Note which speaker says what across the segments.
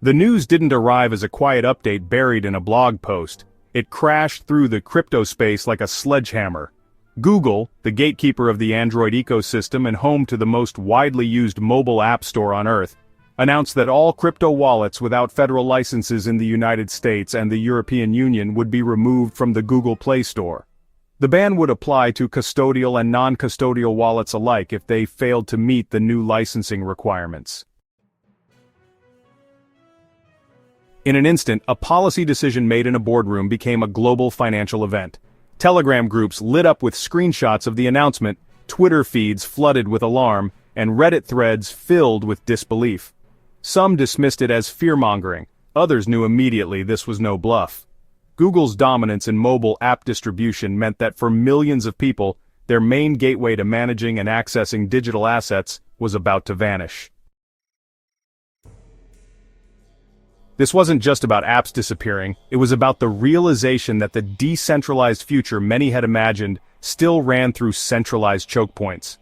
Speaker 1: The news didn't arrive as a quiet update buried in a blog post. It crashed through the crypto space like a sledgehammer. Google, the gatekeeper of the Android ecosystem and home to the most widely used mobile app store on Earth, announced that all crypto wallets without federal licenses in the United States and the European Union would be removed from the Google Play Store. The ban would apply to custodial and non-custodial wallets alike if they failed to meet the new licensing requirements. In an instant, a policy decision made in a boardroom became a global financial event. Telegram groups lit up with screenshots of the announcement, Twitter feeds flooded with alarm, and Reddit threads filled with disbelief. Some dismissed it as fear-mongering, others knew immediately this was no bluff. Google's dominance in mobile app distribution meant that for millions of people, their main gateway to managing and accessing digital assets was about to vanish. This wasn't just about apps disappearing, it was about the realization that the decentralized future many had imagined still ran through centralized choke points.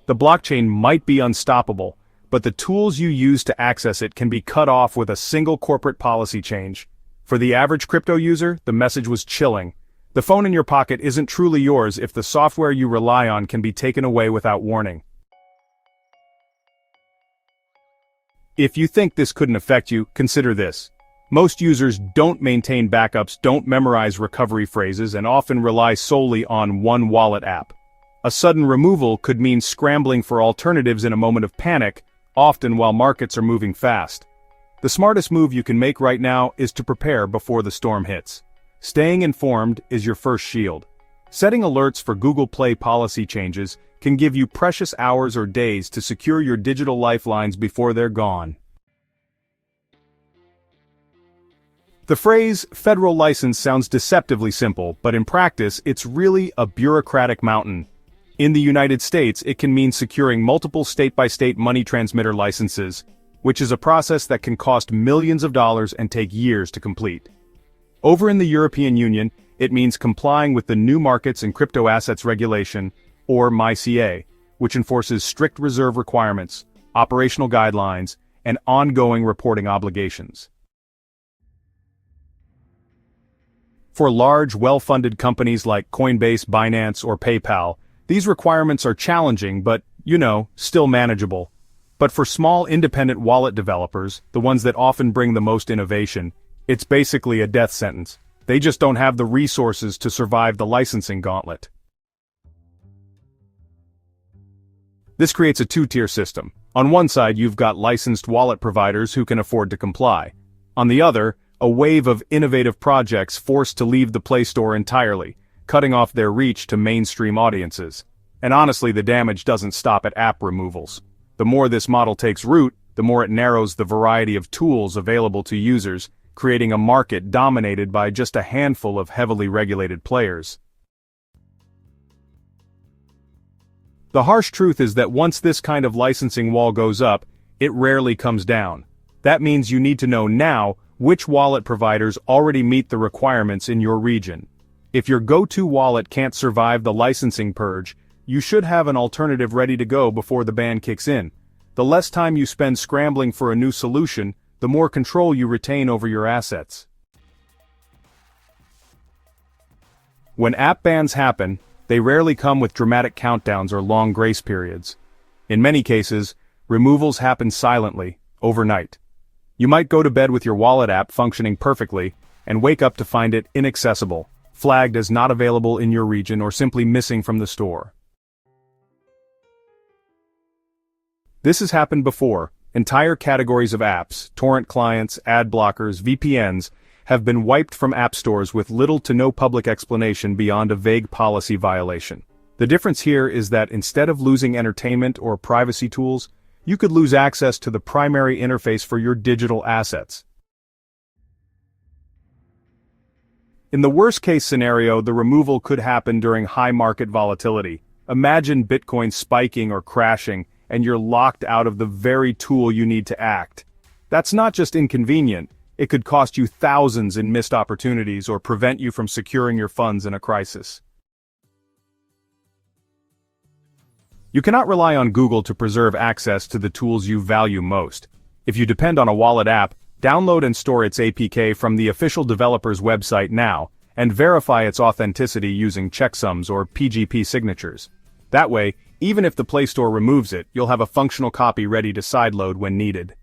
Speaker 1: The blockchain might be unstoppable, but the tools you use to access it can be cut off with a single corporate policy change. For the average crypto user, the message was chilling. The phone in your pocket isn't truly yours if the software you rely on can be taken away without warning. If you think this couldn't affect you, consider this. Most users don't maintain backups, don't memorize recovery phrases, and often rely solely on one wallet app. A sudden removal could mean scrambling for alternatives in a moment of panic, often while markets are moving fast. The smartest move you can make right now is to prepare before the storm hits. Staying informed is your first shield. Setting alerts for Google Play policy changes can give you precious hours or days to secure your digital lifelines before they're gone. The phrase federal license sounds deceptively simple, but in practice it's really a bureaucratic mountain. In the United States, it can mean securing multiple state-by-state money transmitter licenses, which is a process that can cost millions of dollars and take years to complete. Over in the European Union, it means complying with the New Markets and Crypto Assets Regulation, or MiCA, which enforces strict reserve requirements, operational guidelines, and ongoing reporting obligations. For large, well-funded companies like Coinbase, Binance, or PayPal, these requirements are challenging but, still manageable. But for small independent wallet developers, the ones that often bring the most innovation, it's basically a death sentence. They just don't have the resources to survive the licensing gauntlet. This creates a two-tier system. On one side, you've got licensed wallet providers who can afford to comply. On the other, a wave of innovative projects forced to leave the Play Store entirely, cutting off their reach to mainstream audiences. And honestly, the damage doesn't stop at app removals. The more this model takes root, the more it narrows the variety of tools available to users, creating a market dominated by just a handful of heavily regulated players. The harsh truth is that once this kind of licensing wall goes up, it rarely comes down. That means you need to know now which wallet providers already meet the requirements in your region. If your go-to wallet can't survive the licensing purge, you should have an alternative ready to go before the ban kicks in. The less time you spend scrambling for a new solution, the more control you retain over your assets. When app bans happen, they rarely come with dramatic countdowns or long grace periods. In many cases, removals happen silently, overnight. You might go to bed with your wallet app functioning perfectly, and wake up to find it inaccessible, flagged as not available in your region or simply missing from the store. This has happened before. Entire categories of apps, torrent clients, ad blockers, VPNs, have been wiped from app stores with little to no public explanation beyond a vague policy violation. The difference here is that instead of losing entertainment or privacy tools, you could lose access to the primary interface for your digital assets. In the worst-case scenario, the removal could happen during high market volatility. Imagine Bitcoin spiking or crashing, and you're locked out of the very tool you need to act. That's not just inconvenient, it could cost you thousands in missed opportunities or prevent you from securing your funds in a crisis. You cannot rely on Google to preserve access to the tools you value most. If you depend on a wallet app, Download and store its APK from the official developer's website now, and verify its authenticity using checksums or PGP signatures. That way, even if the Play Store removes it, you'll have a functional copy ready to sideload when needed.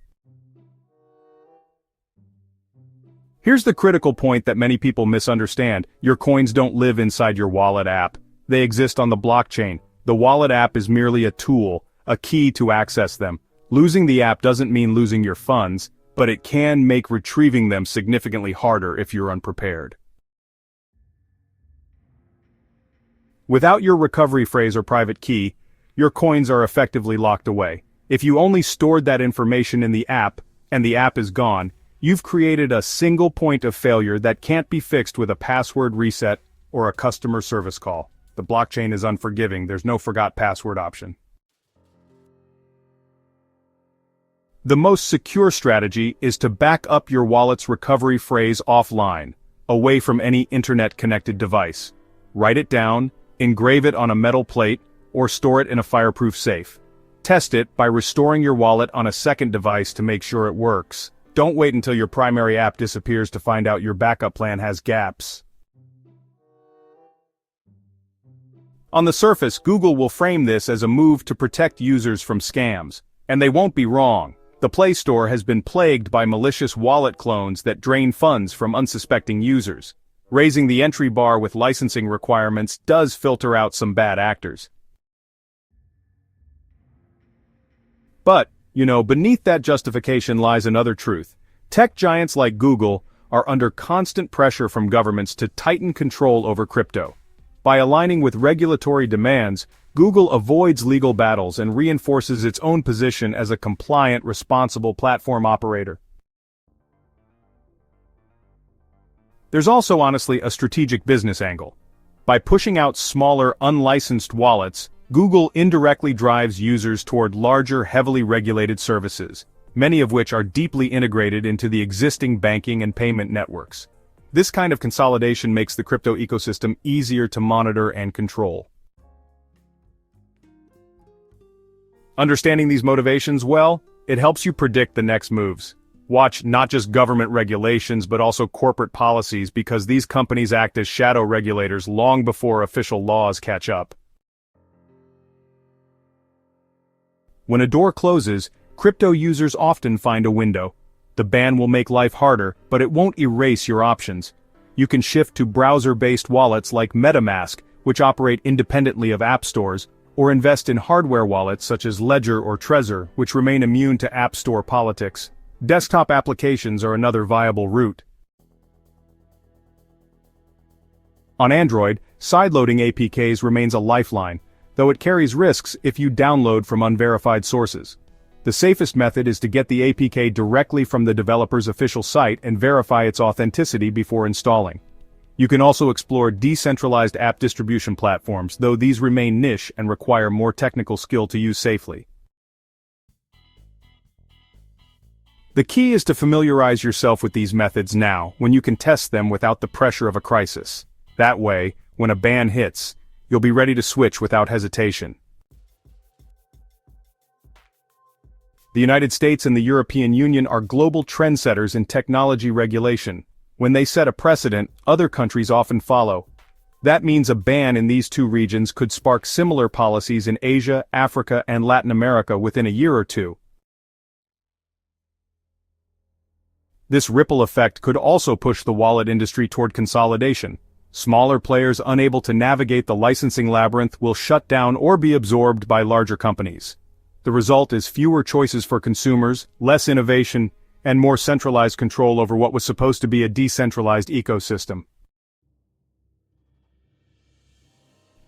Speaker 1: Here's the critical point that many people misunderstand. Your coins don't live inside your wallet app. They exist on the blockchain. The wallet app is merely a tool, a key to access them. Losing the app doesn't mean losing your funds, but it can make retrieving them significantly harder if you're unprepared. Without your recovery phrase or private key, your coins are effectively locked away. If you only stored that information in the app, and the app is gone, you've created a single point of failure that can't be fixed with a password reset or a customer service call. The blockchain is unforgiving, there's no forgot password option. The most secure strategy is to back up your wallet's recovery phrase offline, away from any internet-connected device. Write it down, engrave it on a metal plate, or store it in a fireproof safe. Test it by restoring your wallet on a second device to make sure it works. Don't wait until your primary app disappears to find out your backup plan has gaps. On the surface, Google will frame this as a move to protect users from scams, and they won't be wrong. The Play Store has been plagued by malicious wallet clones that drain funds from unsuspecting users. Raising the entry bar with licensing requirements does filter out some bad actors. But, beneath that justification lies another truth. Tech giants like Google are under constant pressure from governments to tighten control over crypto. By aligning with regulatory demands, Google avoids legal battles and reinforces its own position as a compliant, responsible platform operator. There's also honestly a strategic business angle. By pushing out smaller, unlicensed wallets, Google indirectly drives users toward larger, heavily regulated services, many of which are deeply integrated into the existing banking and payment networks. This kind of consolidation makes the crypto ecosystem easier to monitor and control. Understanding these motivations well, it helps you predict the next moves. Watch not just government regulations but also corporate policies, because these companies act as shadow regulators long before official laws catch up. When a door closes, crypto users often find a window. The ban will make life harder, but it won't erase your options. You can shift to browser-based wallets like MetaMask, which operate independently of app stores, or invest in hardware wallets such as Ledger or Trezor, which remain immune to app store politics. Desktop applications are another viable route. On Android, sideloading APKs remains a lifeline, though it carries risks if you download from unverified sources. The safest method is to get the APK directly from the developer's official site and verify its authenticity before installing. You can also explore decentralized app distribution platforms, though these remain niche and require more technical skill to use safely. The key is to familiarize yourself with these methods now, when you can test them without the pressure of a crisis. That way, when a ban hits, you'll be ready to switch without hesitation. The United States and the European Union are global trendsetters in technology regulation. When they set a precedent, other countries often follow. That means a ban in these two regions could spark similar policies in Asia, Africa, and Latin America within a year or two. This ripple effect could also push the wallet industry toward consolidation. Smaller players unable to navigate the licensing labyrinth will shut down or be absorbed by larger companies. The result is fewer choices for consumers, less innovation, and more centralized control over what was supposed to be a decentralized ecosystem.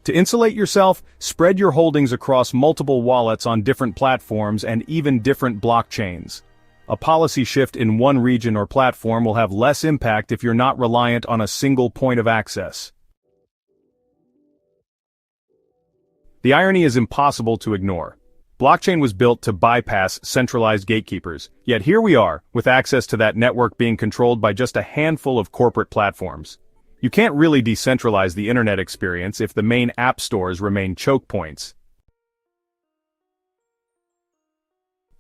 Speaker 1: To insulate yourself, spread your holdings across multiple wallets on different platforms and even different blockchains. A policy shift in one region or platform will have less impact if you're not reliant on a single point of access. The irony is impossible to ignore. Blockchain was built to bypass centralized gatekeepers, yet here we are, with access to that network being controlled by just a handful of corporate platforms. You can't really decentralize the internet experience if the main app stores remain choke points.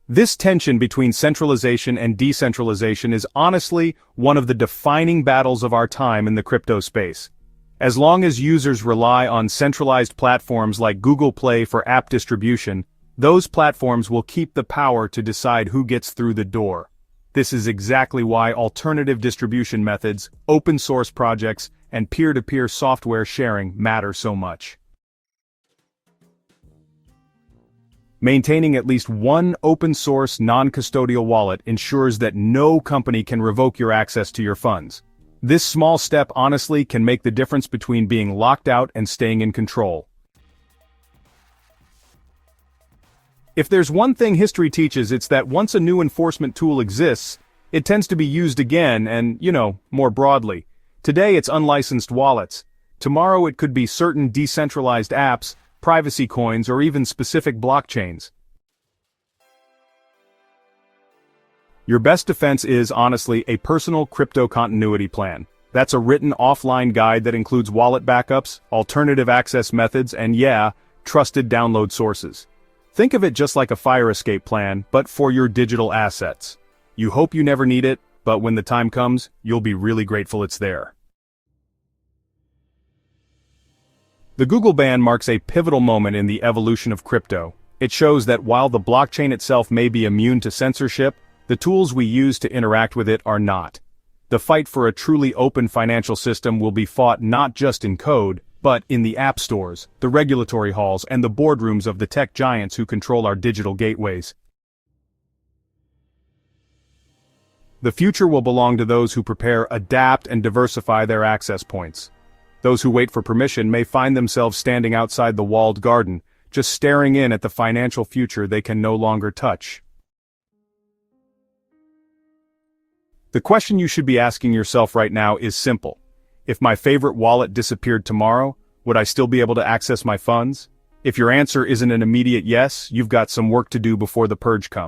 Speaker 1: This tension between centralization and decentralization is honestly one of the defining battles of our time in the crypto space. As long as users rely on centralized platforms like Google Play for app distribution, those platforms will keep the power to decide who gets through the door. This is exactly why alternative distribution methods, open source projects, and peer-to-peer software sharing matter so much. Maintaining at least one open-source, non-custodial wallet ensures that no company can revoke your access to your funds. This small step honestly can make the difference between being locked out and staying in control. If there's one thing history teaches, it's that once a new enforcement tool exists, it tends to be used again and, more broadly. Today it's unlicensed wallets. Tomorrow it could be certain decentralized apps, privacy coins, or even specific blockchains. Your best defense is, honestly, a personal crypto continuity plan. That's a written offline guide that includes wallet backups, alternative access methods, and trusted download sources. Think of it just like a fire escape plan, but for your digital assets. You hope you never need it, but when the time comes, you'll be really grateful it's there. The Google ban marks a pivotal moment in the evolution of crypto. It shows that while the blockchain itself may be immune to censorship, the tools we use to interact with it are not. The fight for a truly open financial system will be fought not just in code, but in the app stores, the regulatory halls, and the boardrooms of the tech giants who control our digital gateways. The future will belong to those who prepare, adapt, and diversify their access points. Those who wait for permission may find themselves standing outside the walled garden, just staring in at the financial future they can no longer touch. The question you should be asking yourself right now is simple. If my favorite wallet disappeared tomorrow, would I still be able to access my funds? If your answer isn't an immediate yes, you've got some work to do before the purge comes.